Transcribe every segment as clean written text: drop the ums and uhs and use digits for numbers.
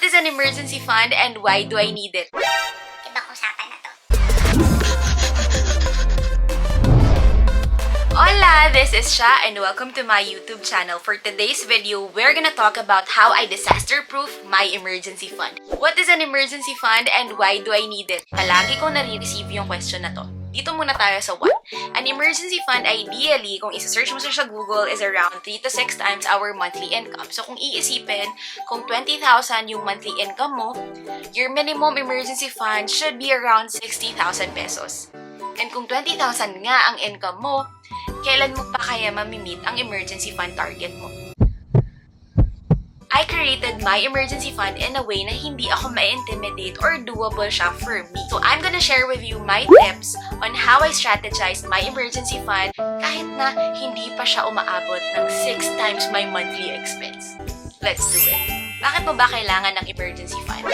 What is an emergency fund and why do I need it? Ibang usapan na to. Hola! This is Sha and welcome to my YouTube channel. For today's video, we're gonna talk about how I disaster-proof my emergency fund. What is an emergency fund and why do I need it? Palagi ko nare-receive yung question na to. Dito muna tayo sa what. An emergency fund, ideally, kung isa-search mo siya sa Google, is around 3 to 6 times our monthly income. So kung iisipin, kung 20,000 yung monthly income mo, your minimum emergency fund should be around 60,000 pesos. And kung 20,000 nga ang income mo, kailan mo pa kaya mamimit ang emergency fund target mo? I created my emergency fund in a way na hindi ako ma-intimidate or doable siya for me. So I'm gonna share with you my tips on how I strategized my emergency fund kahit na hindi pa siya umaabot ng 6 times my monthly expense. Let's do it! Bakit mo ba kailangan ng emergency fund?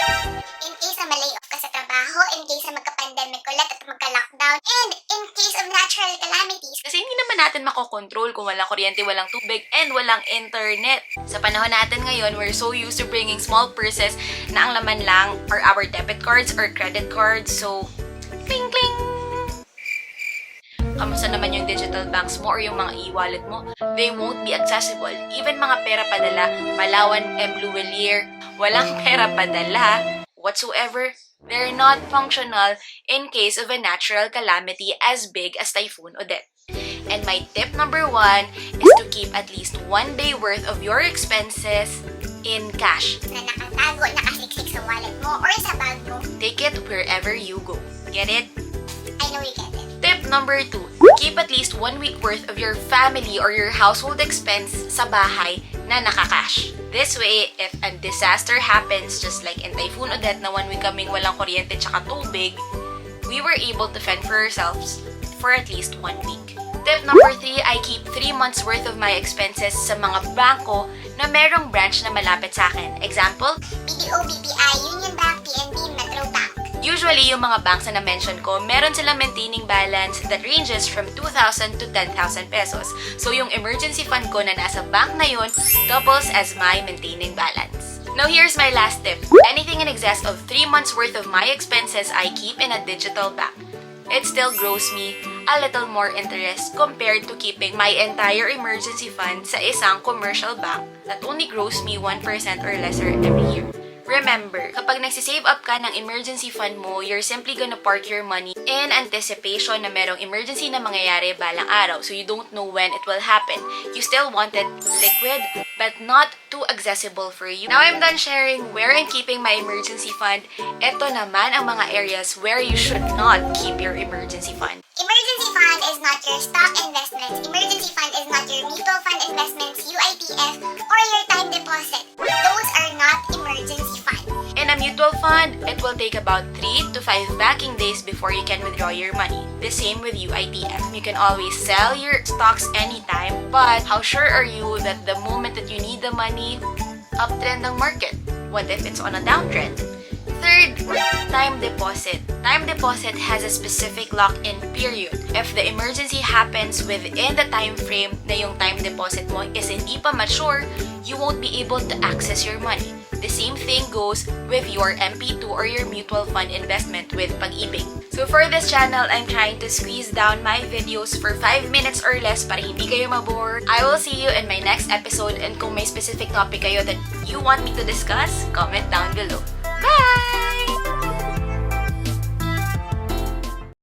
In case na malay off ka sa trabaho, in case na magka-pandemic ulit at magka-lockdown, and in case of natural calamities. Kasi hindi naman natin makokontrol kung walang kuryente, walang tubig, and walang internet. Sa panahon natin ngayon, we're so used to bringing small purses na ang laman lang are our debit cards or credit cards. So, cling cling! Kamusta naman yung digital banks mo or yung mga e-wallet mo? They won't be accessible. Even mga pera padala, Palawan, Luwelier, walang pera padala whatsoever. They're not functional in case of a natural calamity as big as Typhoon Odette. And my tip number 1 is to keep at least 1 day worth of your expenses in cash. Na nakatago, nakasiksik sa wallet mo or sa bag mo. Take it wherever you go. Get it? I know you get it. Tip number 2, keep at least 1 week worth of your family or your household expense sa bahay na nakakash. This way, if a disaster happens, just like in Typhoon Odette na 1 week kaming walang kuryente tsaka tubig, we were able to fend for ourselves for at least 1 week. Tip number 3, I keep 3 months worth of my expenses sa mga bangko na merong branch na malapit sa akin. Example? BDO, BPI, Union Bank, PNB, Metro Bank. Usually, yung mga banks na na-mention ko, meron silang maintaining balance that ranges from 2,000 to 10,000 pesos. So, yung emergency fund ko na nasa bank na yun doubles as my maintaining balance. Now, here's my last tip. Anything in excess of 3 months worth of my expenses, I keep in a digital bank. It still grows me a little more interest compared to keeping my entire emergency fund sa isang commercial bank that only grows me 1% or lesser every year. Remember, kapag nagsisave up ka ng emergency fund mo, you're simply gonna park your money in anticipation na merong emergency na mangyayari balang araw, so you don't know when it will happen. You still want it liquid, but not too accessible for you. Now I'm done sharing where I'm keeping my emergency fund. Ito naman ang mga areas where you should not keep your emergency fund. Emergency fund is not your stock investments. Emergency fund is not your mutual fund investments, UITF, or your time deposit. Those are not emergency funds. In a mutual fund, it will take about 3 to 5 banking days before you can withdraw your money. The same with UITF. You can always sell your stocks anytime, but how sure are you that the moment that you need the money, uptrend ang market? What if it's on a downtrend? Third, time deposit. Time deposit has a specific lock-in period. If the emergency happens within the time frame na yung time deposit mo is hindi pa mature, you won't be able to access your money. The same thing goes with your MP2 or your mutual fund investment with Pag-ibig. So for this channel, I'm trying to squeeze down my videos for 5 minutes or less para hindi kayo mabore. I will see you in my next episode, and kung may specific topic kayo that you want me to discuss, comment down below. Bye!